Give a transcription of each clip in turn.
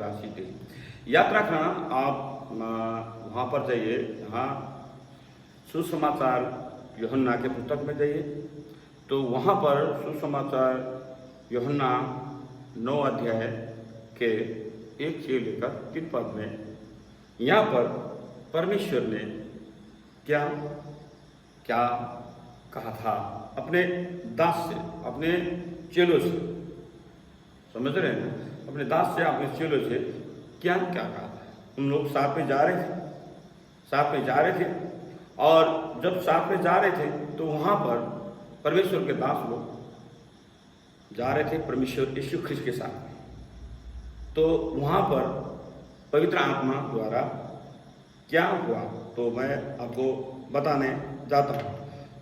बढ़कर आशीष दे। यात्रा करना, आप वहाँ पर जाइए, यहाँ सुसमाचार यूहन्ना के पुस्तक में जाइए, तो वहाँ पर सुसमाचार यूहन्ना 9 अध्याय के 1 से लेकर 3 पद में यहाँ पर परमेश्वर ने क्या क्या कहा था अपने दास से, अपने चेलों से, समझ रहे हैं ना, अपने दास से, अपने चेलों से क्या क्या कहा था। उन लोग साथ में जा रहे थे, और जब साथ में जा रहे थे तो वहाँ पर परमेश्वर के दास लोग जा रहे थे परमेश्वर यीशु ख्रिस्त के साथ में। तो वहाँ पर पवित्र आत्मा द्वारा क्या हुआ, तो मैं आपको बताने जाता हूँ,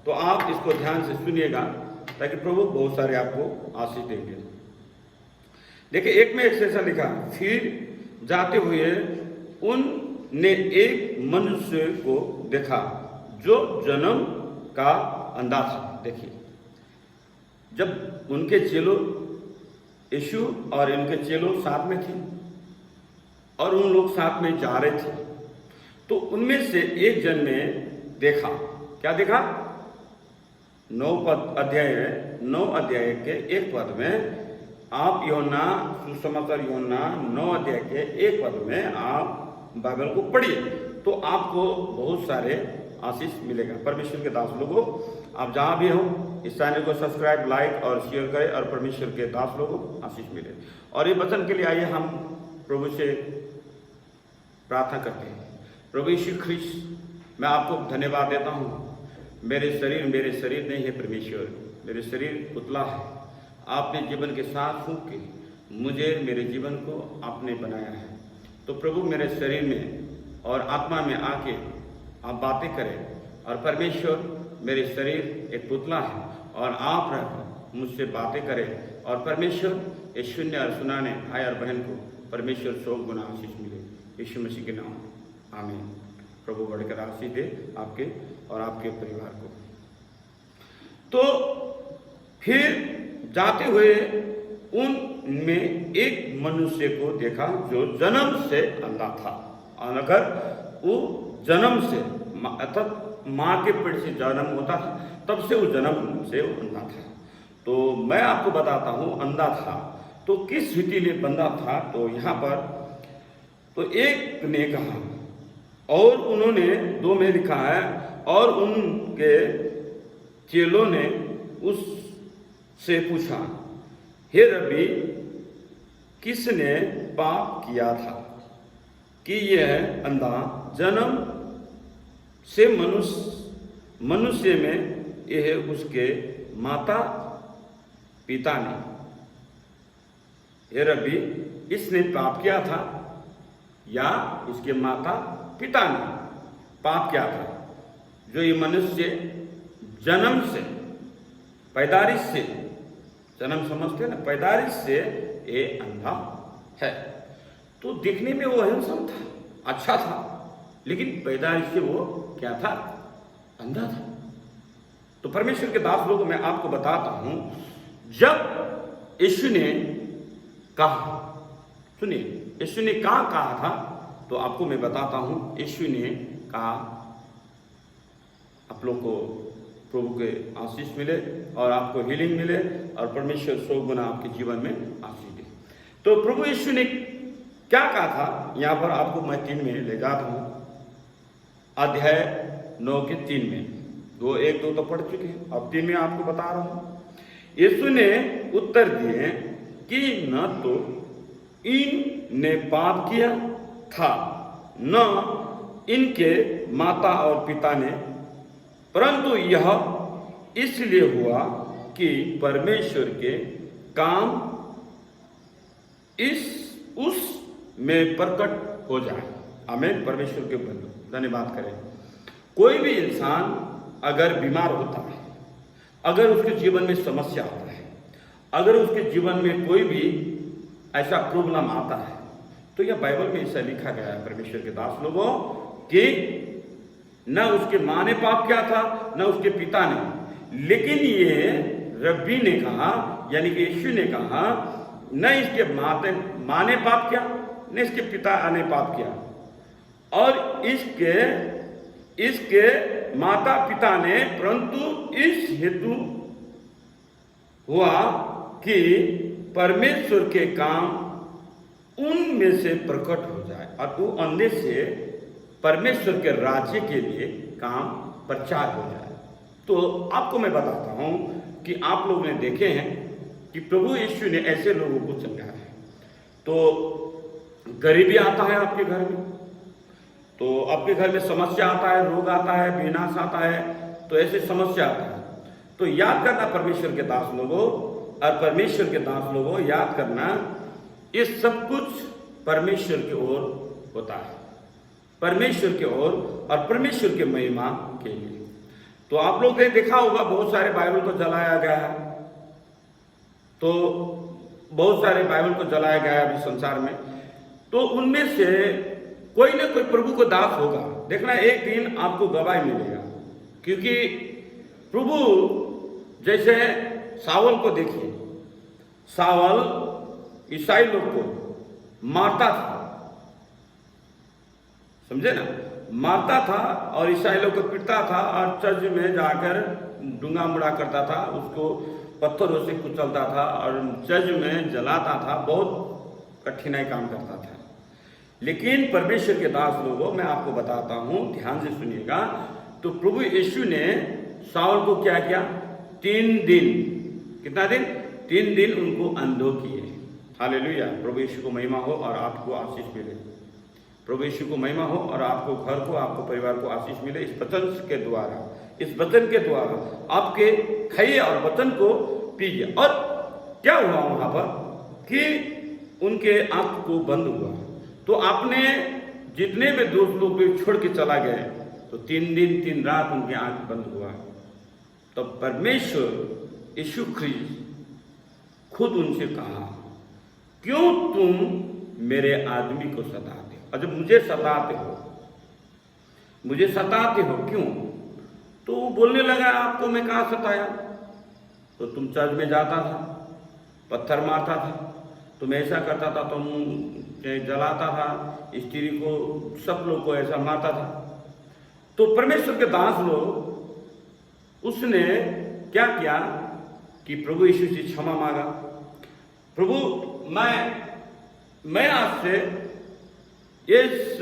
तो आप इसको ध्यान से सुनिएगा ताकि प्रभु बहुत सारे आपको आशीष देंगे। देखिए, एक में एक ऐसा लिखा, फिर जाते हुए उनने एक मनुष्य को देखा जो जन्म का अंधा था। देखिए, जब उनके चेलों, यीशु और इनके चेलों साथ में थे और उन लोग साथ में जा रहे थे, तो उनमें से एक जन ने देखा, क्या देखा? 9 अध्याय के 1 पद में आप यूहन्ना, सुसमाचार यूहन्ना 9 अध्याय के 1 पद में आप बाइबल को पढ़िए, तो आपको बहुत सारे आशीष मिलेगा। परमेश्वर के दास लोगों, आप जहाँ भी हो इस चैनल को सब्सक्राइब, लाइक और शेयर करें, और परमेश्वर के दास लोगों को आशीष मिले। और ये वचन के लिए आइए हम प्रभु से प्रार्थना करते हैं। प्रभु यीशु ख्रिस्त, मैं आपको धन्यवाद देता हूँ। मेरे शरीर नहीं है परमेश्वर, मेरे शरीर पुतला है। आपने जीवन के साथ फूंक के मुझे, मेरे जीवन को आपने बनाया है। तो प्रभु, मेरे शरीर में और आत्मा में आके आप बातें करें। और परमेश्वर, मेरे शरीर एक पुतला है और आप रहकर मुझसे बातें करें। और परमेश्वर, ये सुनने और सुनाने भाई और बहन को परमेश्वर 100 गुना आशीष मिले, यीशु मसीह के नाम, आमीन। प्रभु बढ़कर आशीष दे आपके और आपके परिवार को। तो फिर जाते हुए उनमें एक मनुष्य को देखा जो जन्म से अंधा था। और अगर वो जन्म से, अर्थात माँ के पेट से जन्म होता था, तब से वो जन्म से वो अंधा था। तो मैं आपको बताता हूँ, अंधा था तो किस रीति लिए बंधा था। तो यहाँ पर तो एक ने कहा, और उन्होंने 2 में लिखा है, और उनके चेलों ने उससे पूछा, हे रब्बी, किसने पाप किया था कि यह अंधा जन्म से मनुष्य में, यह उसके माता पिता ने, हे रब्बी, इसने पाप किया था या इसके माता पिता ने पाप किया था, जो ये मनुष्य जन्म से, पैदारिश से, जन्म समझते हैं ना, पैदारिश से ये अंधा है। तो दिखने में वो हैंडसम था, अच्छा था, लेकिन पैदारिश से वो क्या था? अंधा था। तो परमेश्वर के दास लोगों, मैं आपको बताता हूं, जब यीशु ने कहा, सुनिए, यीशु ने कहा था, तो आपको मैं बताता हूं। यीशु ने कहा, आप लोग को प्रभु के आशीष मिले और आपको हीलिंग मिले और परमेश्वर 100 गुना आपके जीवन में आशीष दे। तो प्रभु यीशु ने क्या कहा था, यहाँ पर आपको मैं 3 में ले जाता हूँ। अध्याय 9 के 3 में, 2, 1, 2 तो पढ़ चुके हैं, अब 3 में आपको बता रहा हूँ। यीशु ने उत्तर दिए कि न तो इनने पाप किया था, न इनके माता और पिता ने, परंतु यह इसलिए हुआ कि परमेश्वर के काम उस में प्रकट हो जाए। आमीन। परमेश्वर के बंधु धन्यवाद करें। कोई भी इंसान अगर बीमार होता है, अगर उसके जीवन में समस्या आता है, अगर उसके जीवन में कोई भी ऐसा प्रॉब्लम आता है, तो यह बाइबल में ऐसा लिखा गया है परमेश्वर के दास लोगों कि न उसके माँ ने पाप किया था, न उसके पिता ने, लेकिन ये रब्बी ने कहा, यानी कि यीशु ने कहा, न इसके माँ ने पाप किया, ने इसके पिता ने पाप किया, और इसके माता पिता ने, परंतु इस हेतु हुआ कि परमेश्वर के काम उनमें से प्रकट हो जाए और वो अंधे से परमेश्वर के राज्य के लिए काम प्रचार हो जाए। तो आपको मैं बताता हूं कि आप लोग ने देखे हैं कि प्रभु यीशु ने ऐसे लोगों को समझाया है। तो गरीबी आता है आपके घर में, तो आपके घर में समस्या आता है, रोग आता है, विनाश आता है, तो ऐसे समस्या आता है। तो याद करना परमेश्वर के दास लोगों, और परमेश्वर के दास लोगों याद करना, ये सब कुछ परमेश्वर की ओर होता है, परमेश्वर की ओर और परमेश्वर के महिमा के लिए। तो आप लोग ने देखा होगा बहुत सारे बाइबल को जलाया गया है, तो बहुत सारे बाइबल को जलाया गया है अभी संसार में, तो उनमें से कोई ना कोई प्रभु को दास होगा। देखना एक दिन आपको गवाही मिलेगा, क्योंकि प्रभु जैसे सावल को देखिए, सावल ईसाई लोग को मारता था, समझे ना, मारता था और ईसाई लोग को पीटता था और चर्च में जाकर डूंगा मुड़ा करता था, उसको पत्थरों से कुचलता था और चर्च में जलाता था, बहुत कठिनाई काम करता था। लेकिन परमेश्वर के दास लोगों, मैं आपको बताता हूं, ध्यान से सुनिएगा। तो प्रभु यीशु ने साउल को क्या किया? 3 दिन, कितना दिन? 3 दिन उनको अंधो किए। हालेलुया, प्रभु यीशु को महिमा हो और आपको आशीष मिले। प्रभु यीशु को महिमा हो और आपको घर को, आपको परिवार को आशीष मिले इस वचन के द्वारा, इस वचन के द्वारा आपके खाइए और वचन को पीजिए। और क्या हुआ वहां पर कि उनके आंख को बंद हुआ। तो आपने जितने भी दोस्त लोग को छोड़ के चला गए, तो 3 दिन 3 रात उनकी आंख बंद हुआ। तो परमेश्वर यीशु ख्रीस्त खुद उनसे कहा, क्यों तुम मेरे आदमी को सताते हो? और जब मुझे सताते हो क्यों? तो वो बोलने लगा, आपको मैं कहाँ सताया? तो तुम चर्च में जाता था, पत्थर मारता था, तुम ऐसा करता था, तुम जलाता था, स्त्री को, सब लोग को ऐसा मारता था। तो परमेश्वर के दास लोग, उसने क्या किया कि प्रभु यीशु से क्षमा मांगा। प्रभु, मैं आज से इस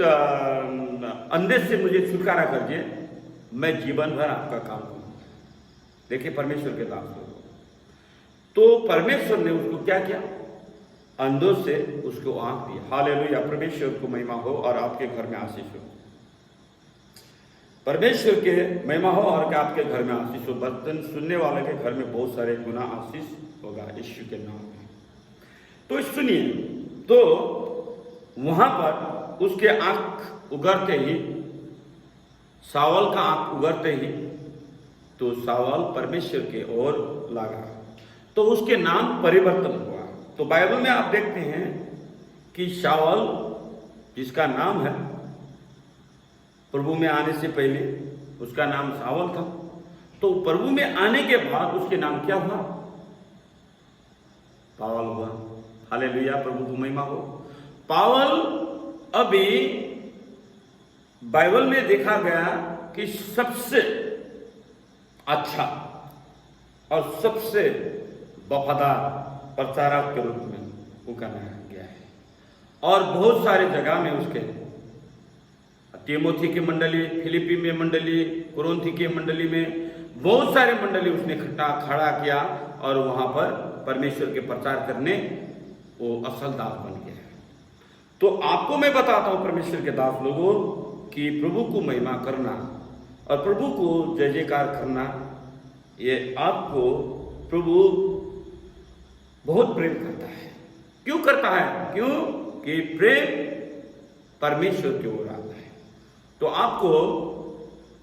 अंधे से मुझे छुटकारा करिए, मैं जीवन भर आपका काम करूंगा। देखिए परमेश्वर के दास लोग, तो परमेश्वर ने उसको क्या किया? अंधों से उसको आंख दी। हालेलुया, परमेश्वर को महिमा हो और आपके घर में आशीष हो। परमेश्वर के महिमा हो और आपके घर में आशीष हो। वचन सुनने वाले के घर में बहुत सारे गुना आशीष होगा यीशु के नाम में। तो सुनिए, तो वहां पर उसके आंख उगरते ही, सावल का आंख उगरते ही, तो सावल परमेश्वर के ओर लगा, तो उसके नाम परिवर्तन हुआ। तो बाइबल में आप देखते हैं कि शाऊल, जिसका नाम है, प्रभु में आने से पहले उसका नाम शाऊल था, तो प्रभु में आने के बाद उसके नाम क्या हुआ? पावल हुआ। हालेलुया, प्रभु को महिमा हो। पावल अभी बाइबल में देखा गया कि सबसे अच्छा और सबसे वफादार प्रचारक के रूप में उनका नाम गया है। और बहुत सारे जगह में उसके, तीमोथी की मंडली, फिलिपी में मंडली, कुरिन्थी की मंडली में, बहुत सारे मंडली उसने खड़ा किया और वहां पर परमेश्वर के प्रचार करने वो असल दास बन गया है। तो आपको मैं बताता हूं परमेश्वर के दास लोगों कि प्रभु को महिमा करना और प्रभु को जय जयकार करना, ये आपको प्रभु बहुत प्रेम करता है। क्यों करता है? क्यों कि प्रेम परमेश्वर की ओर आता है। तो आपको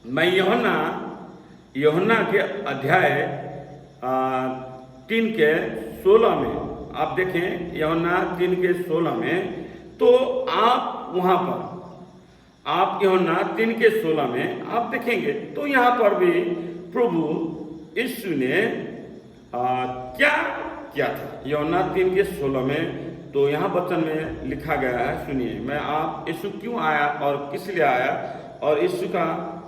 मैं यूहन्ना के अध्याय 3 के 16 में आप देखें, यूहन्ना 3 के 16 में, तो आप वहां पर, आप यूहन्ना 3 के 16 में आप देखेंगे, तो यहां पर भी प्रभु यीशु ने क्या किया था। यूहन्ना 3 के 16 में तो यहाँ वचन में लिखा गया है, सुनिए, मैं आप यीशु क्यों आया और किस लिए आया और यीशु का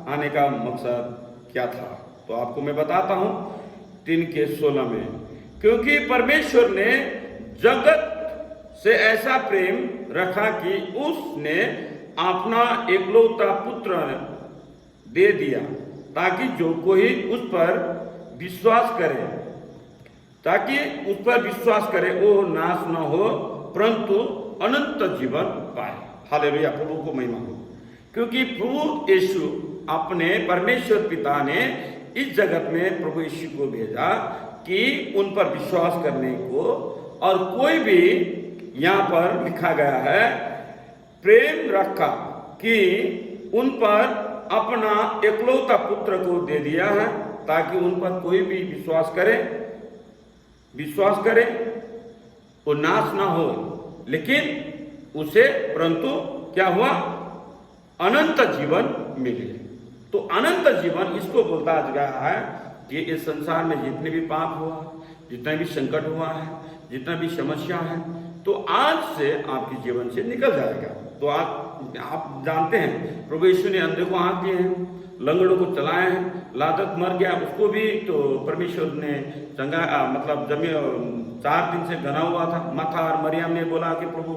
आने का मकसद क्या था। तो आपको मैं बताता हूँ 3:16 में, क्योंकि परमेश्वर ने जगत से ऐसा प्रेम रखा कि उसने अपना एकलौता पुत्र दे दिया, ताकि जो कोई उस पर विश्वास करे वो नाश न हो परंतु अनंत जीवन पाए। हालेलुया, प्रभु को महिमा हो। क्योंकि प्रभु यीशु अपने परमेश्वर पिता ने इस जगत में प्रभु यीशु को भेजा कि उन पर विश्वास करने को, और कोई भी यहाँ पर लिखा गया है प्रेम रखा कि उन पर अपना एकलौता पुत्र को दे दिया है, ताकि उन पर कोई भी विश्वास करे वो नाश ना हो, लेकिन उसे परंतु क्या हुआ, अनंत जीवन मिले। तो अनंत जीवन इसको बोलता गया है कि इस संसार में जितने भी पाप हुआ, जितना भी संकट हुआ है, जितना भी समस्या है, तो आज से आपके जीवन से निकल जाएगा। तो आप जानते हैं प्रभु यीशु ने अंधे को आंख दिए हैं, लंगड़ों को चलाए हैं, लाजर मर गया उसको भी तो परमेश्वर ने चंगा, मतलब जमी 4 दिन से घना हुआ था माथा, और मरियम ने बोला कि प्रभु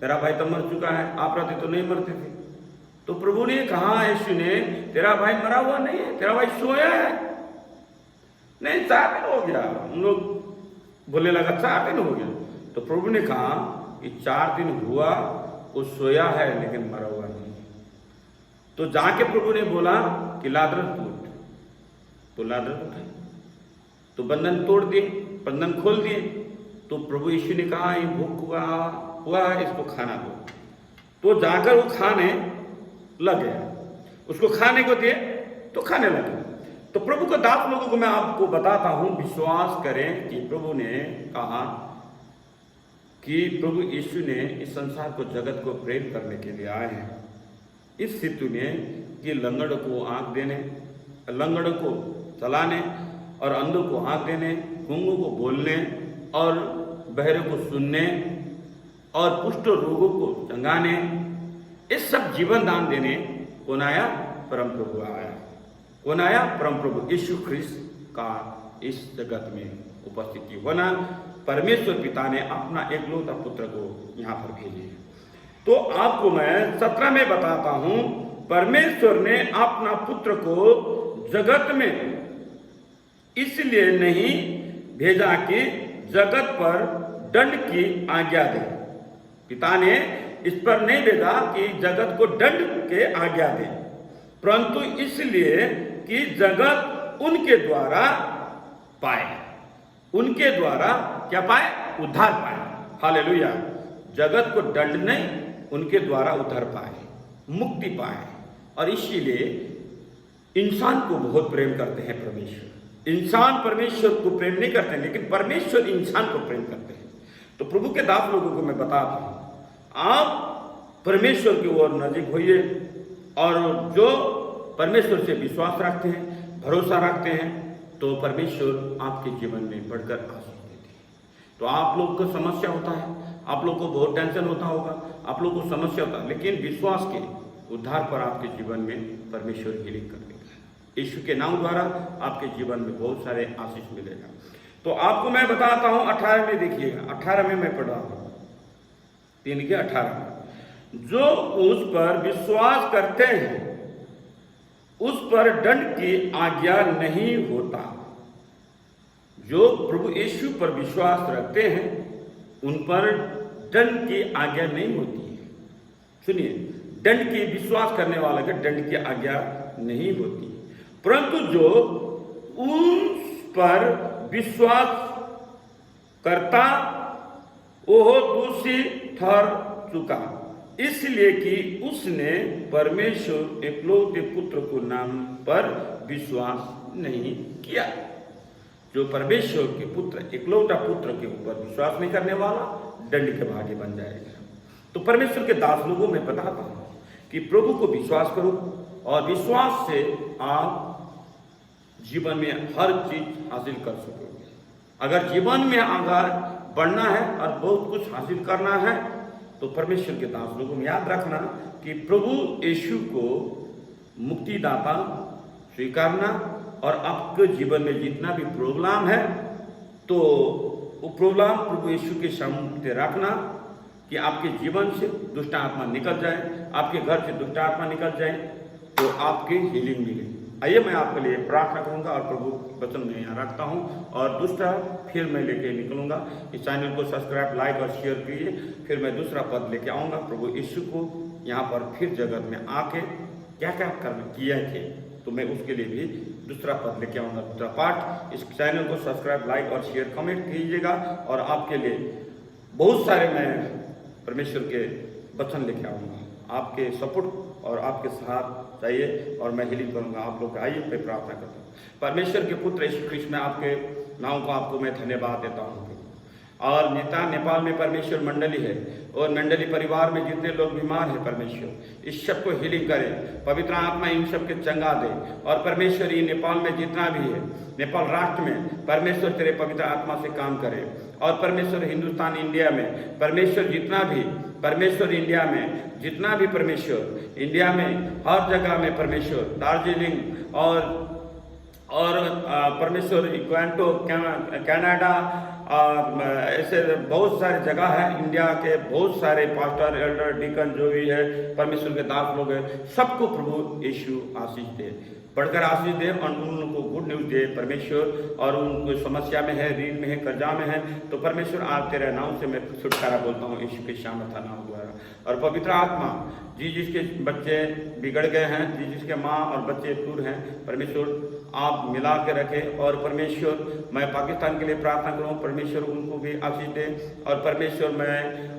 तेरा भाई तो मर चुका है, आप रहते तो नहीं मरते थे। तो प्रभु ने कहा, यीशु ने, तेरा भाई मरा हुआ नहीं है, तेरा भाई सोया है। नहीं, 4 दिन हो गया। उन लोग बोलने लगा 4 दिन हो गया। तो प्रभु ने कहा कि 4 दिन हुआ, वो सोया है लेकिन मरा हुआ नहीं। तो जाके प्रभु ने बोला कि लाजर उठ, तो लाजर उठा, तो बंधन तोड़ दिए, बंधन खोल दिए। तो प्रभु यीशु ने कहा, ये भूख हुआ है, इसको खाना दो। तो जाकर वो खाने लग गया, उसको खाने को दिए तो खाने लगे। तो प्रभु के दास लोगों को मैं आपको बताता हूं, विश्वास करें कि प्रभु ने कहा कि प्रभु यीशु ने इस संसार को, जगत को प्रेम करने के लिए आए हैं। इस स्थिति में कि लंगड़ को आंख देने, लंगड़ को चलाने, और अंधों को आंख देने, गूंगों को बोलने, और बहरे को सुनने, और कुष्ठ रोगों को चंगाने, इस सब जीवन दान देने कौन आया? परम प्रभु आया। कौन आया? परम प्रभु यीशु ख्रिस्त का इस जगत में उपस्थिति होना। परमेश्वर पिता ने अपना एकलौता पुत्र को यहाँ पर भेजे। तो आपको मैं 17 में बताता हूं, परमेश्वर ने अपना पुत्र को जगत में इसलिए नहीं भेजा कि जगत पर दंड की आज्ञा दे। पिता ने इस पर नहीं भेजा कि जगत को दंड के आज्ञा दे, परंतु इसलिए कि जगत उनके द्वारा पाए, उनके द्वारा क्या पाए? उद्धार पाए। हालेलुया। जगत को दंड नहीं, उनके द्वारा उद्धार पाए, मुक्ति पाए। और इसीलिए इंसान को बहुत प्रेम करते हैं परमेश्वर। इंसान परमेश्वर को प्रेम नहीं करते, लेकिन परमेश्वर इंसान को प्रेम करते हैं। तो प्रभु के दास लोगों को मैं बताता हूं, आप परमेश्वर की ओर नजीक होइए, और जो परमेश्वर से विश्वास रखते हैं, भरोसा रखते हैं, तो परमेश्वर आपके जीवन में बढ़कर आशीष देते हैं। तो आप लोग को समस्या होता है, आप लोग को बहुत टेंशन होता होगा, आप लोग को समस्या होता है, लेकिन विश्वास के उद्धार पर आपके जीवन में परमेश्वर हीलिंग कर देगा। यीशु के नाम द्वारा आपके जीवन में बहुत सारे आशीष मिलेगा। तो आपको मैं बताता हूं 18 में, देखिएगा 18 में मैं पढ़ रहा हूं, 3:18, जो उस पर विश्वास करते हैं उस पर दंड की आज्ञा नहीं होता। जो प्रभु यीशु पर विश्वास रखते हैं उन पर दंड की आज्ञा नहीं होती है। सुनिए, दंड की, विश्वास करने वाले के दंड की आज्ञा नहीं होती, परंतु जो उस पर विश्वास करता वो दोषी ठहर चुका, इसलिए कि उसने परमेश्वर एकलौते पुत्र को नाम पर विश्वास नहीं किया। जो परमेश्वर के पुत्र, एकलौता पुत्र के ऊपर विश्वास नहीं करने वाला दंड के भागी बन जाएगा। तो परमेश्वर के दास लोगों में बताता हूं कि प्रभु को विश्वास करो, और विश्वास से आप जीवन में हर चीज हासिल कर सकोगे। अगर जीवन में अगर बढ़ना है और बहुत कुछ हासिल करना है, तो परमेश्वर के दास लोगों में याद रखना कि प्रभु यीशु को मुक्तिदाता स्वीकारना और आपके जीवन में जितना भी प्रॉब्लम है तो वो प्रॉब्लम प्रभु यीशु के सामने रखना कि आपके जीवन से दुष्ट आत्मा निकल जाए, आपके घर से दुष्ट आत्मा निकल जाए, तो आपकी हीलिंग मिले। आइए मैं आपके लिए प्रार्थना करूंगा और प्रभु वचन में यहाँ रखता हूँ और दूसरा फिर मैं लेके निकलूंगा। इस चैनल को सब्सक्राइब, लाइक और शेयर कीजिए। फिर मैं दूसरा पद लेके आऊँगा। प्रभु यीशु को यहाँ पर फिर जगत में आके क्या क्या किया थे, तो मैं उसके लिए भी दूसरा पद लेके आऊँगा, दूसरा पार्ट। इस चैनल को सब्सक्राइब, लाइक और शेयर, कमेंट कीजिएगा और आपके लिए बहुत सारे मैं परमेश्वर के वचन लेके आऊँगा। आपके सपोर्ट और आपके साथ चाहिए और मैं हीलिंग करूँगा आप लोग। आइए मैं प्रार्थना करता हूँ। परमेश्वर के पुत्र यीशु ख्रिस्त में आपके नाम को आपको मैं धन्यवाद देता हूँ। और नेपाल में परमेश्वर मंडली है और मंडली परिवार में जितने लोग बीमार हैं परमेश्वर इस सब को हीलिंग करे, पवित्र आत्मा इन सब के चंगा दे। और परमेश्वर ये नेपाल में जितना भी है, नेपाल राष्ट्र में परमेश्वर तेरे पवित्र आत्मा से काम करे। और परमेश्वर हिंदुस्तान इंडिया में परमेश्वर जितना भी, परमेश्वर इंडिया में जितना भी, परमेश्वर इंडिया में हर जगह में परमेश्वर, दार्जिलिंग और परमेश्वर ग्वांटो कनाडा, ऐसे बहुत सारे जगह है इंडिया के, बहुत सारे पास्टर, एल्डर, डीकन जो भी है परमेश्वर के दास लोग हैं, सबको प्रभु यीशु आशीष दे, बढ़कर आशीष दे और उनको गुड न्यूज दे परमेश्वर। और उनको समस्या में है, ऋण में है, कर्जा में है, तो परमेश्वर आज तेरे नाम से मैं छुटकारा बोलता हूँ यीशु के सामर्थ नाम द्वारा। और पवित्र आत्मा जिसके बच्चे बिगड़ गए हैं, जिसके माँ और बच्चे दूर हैं, परमेश्वर आप मिला के रखें। और परमेश्वर मैं पाकिस्तान के लिए प्रार्थना करूँ, परमेश्वर उनको भी आशीष दे। और परमेश्वर मैं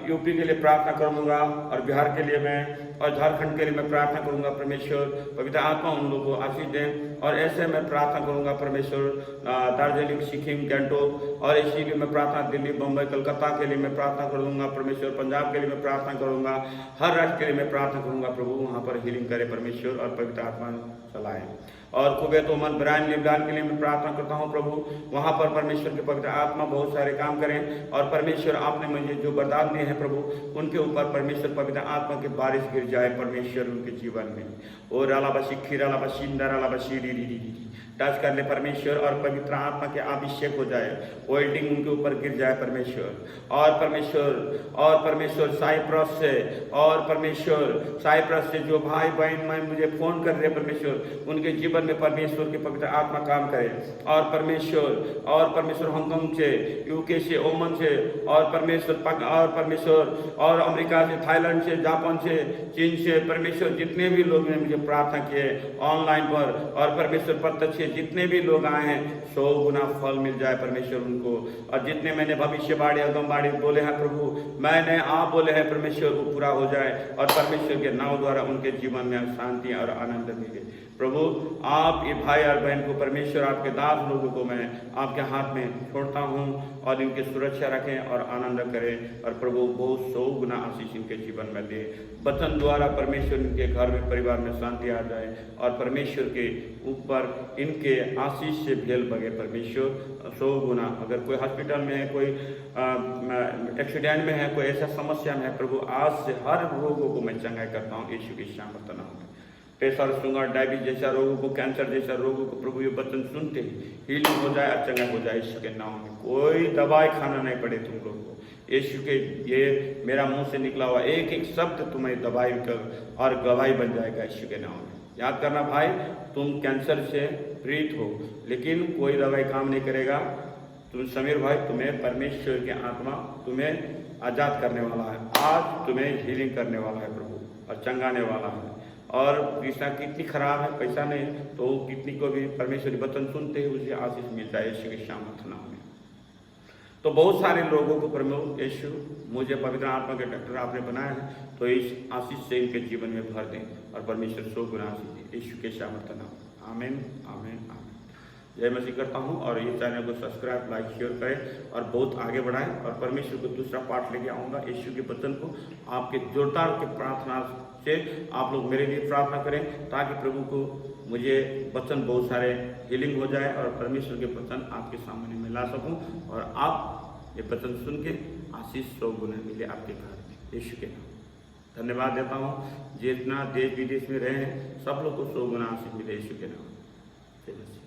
यूपी के लिए प्रार्थना करूँगा और बिहार के लिए मैं और झारखंड के लिए मैं प्रार्थना करूँगा। परमेश्वर पवित्र आत्मा उन लोगों को आशीष दें। और ऐसे मैं प्रार्थना करूँगा परमेश्वर दार्जिलिंग, सिक्किम, गैंगटॉक और इसी लिए मैं प्रार्थना, दिल्ली, बम्बई, कलकत्ता के लिए मैं प्रार्थना करूँगा परमेश्वर, पंजाब के लिए मैं प्रार्थना करूँगा, हर राज्य के लिए मैं प्रार्थना करूँगा। प्रभु वहाँ पर हीलिंग करे परमेश्वर और पवित्र आत्मा चलाए। और कुवैत, ओमान, बहरीन, लिबान के लिए मैं प्रार्थना करता हूँ प्रभु, वहाँ पर परमेश्वर के पवित्र आत्मा बहुत सारे काम करें। और परमेश्वर आपने मुझे जो वरदान दिए हैं प्रभु, उनके ऊपर परमेश्वर पवित्र आत्मा की बारिश गिर जाए परमेश्वर उनके जीवन में। और रालाबासी खीरालाबासी इंदरालाबासी री टच कर ले परमेश्वर और पवित्र आत्मा के अभिषेक हो जाए, ऑयल्टिंग उनके ऊपर गिर जाए परमेश्वर। और परमेश्वर साइप्रस से, और परमेश्वर साइप्रस से जो भाई बहन मैं मुझे फोन कर रहे परमेश्वर, उनके जीवन में परमेश्वर की पवित्र आत्मा काम करे। और परमेश्वर हांगकांग से, यूके से, ओमान से, और परमेश्वर और अमेरिका से, थाईलैंड से, जापान से, चीन से, परमेश्वर जितने भी लोग ने मुझे प्रार्थना किए ऑनलाइन पर, और परमेश्वर प्रत्यक्ष जितने भी लोग आए हैं 100 गुना फल मिल जाए परमेश्वर उनको। और जितने मैंने भविष्यवाणी, अगमवाणी बोले हैं प्रभु, मैंने आप बोले हैं परमेश्वर, वो पूरा हो जाए और परमेश्वर के नाम द्वारा उनके जीवन में शांति और आनंद मिले। प्रभु आप ये भाई और बहन को परमेश्वर, आपके दास लोगों को मैं आपके हाथ में छोड़ता हूँ और इनकी सुरक्षा रखें और आनंद करें। और प्रभु बहुत 100 गुना आशीष इनके जीवन में दे। वचन द्वारा परमेश्वर इनके घर में, परिवार में शांति आ जाए और परमेश्वर के ऊपर इनके आशीष से भेल बगे परमेश्वर 100 गुना। अगर कोई हॉस्पिटल में है, कोई एक्सीडेंट में है, कोई ऐसा समस्या में है प्रभु, आज से हर रोगों को मैं चंगाई करता हूँ यीशु के सामर्थ नाम में। प्रेशर, शुगर, डायबिटीज जैसा रोगों को, कैंसर जैसा रोगों को प्रभु ये वचन सुनते ही हीलिंग हो जाए, चंगा हो जाए यीशु के नाम में। कोई दवाई खाना नहीं पड़े तुम लोग को। यीशु के ये मेरा मुंह से निकला हुआ एक एक शब्द तुम्हें दवाई और गवाही बन जाएगा यीशु के नाम में। याद करना भाई, तुम कैंसर से पीड़ित हो लेकिन कोई दवाई काम नहीं करेगा। तुम समीर भाई, तुम्हें परमेश्वर की आत्मा तुम्हें आजाद करने वाला है। आज तुम्हें हीलिंग करने वाला है प्रभु और चंगाने वाला है। और पैसा कितनी खराब है, पैसा नहीं तो कितनी को भी परमेश्वरी वचन सुनते ही उसे आशीष मिल जाए यीशु के सामर्थ नाम में। तो बहुत सारे लोगों को प्रभु यीशु मुझे पवित्र आत्मा के डॉक्टर आपने बनाया है, तो इस आशीष से इनके जीवन में भर दें और परमेश्वर 100 गुना आशीष दे यीशु के सामर्थ नाम। आमीन, आमीन, आमीन। जय मसीह करता हूँ। और ये चैनल को सब्सक्राइब, लाइक, शेयर करें और बहुत आगे बढ़ाएं। और परमेश्वर को दूसरा पार्ट लेके आऊँगा यीशु के वचन को। आपके जोरदार के प्रार्थना से आप लोग मेरे लिए प्रार्थना करें ताकि प्रभु को मुझे वचन बहुत सारे हीलिंग हो जाए और परमेश्वर के वचन आपके सामने में ला सकूं और आप ये वचन सुन के आशीष 100 गुना मिले आपके घर में, यीशु के नाम। धन्यवाद देता हूँ जितना देश विदेश में रहे हैं सब लोग को 100 गुना आशीष मिले, यीशु के नाम। जय मसीह।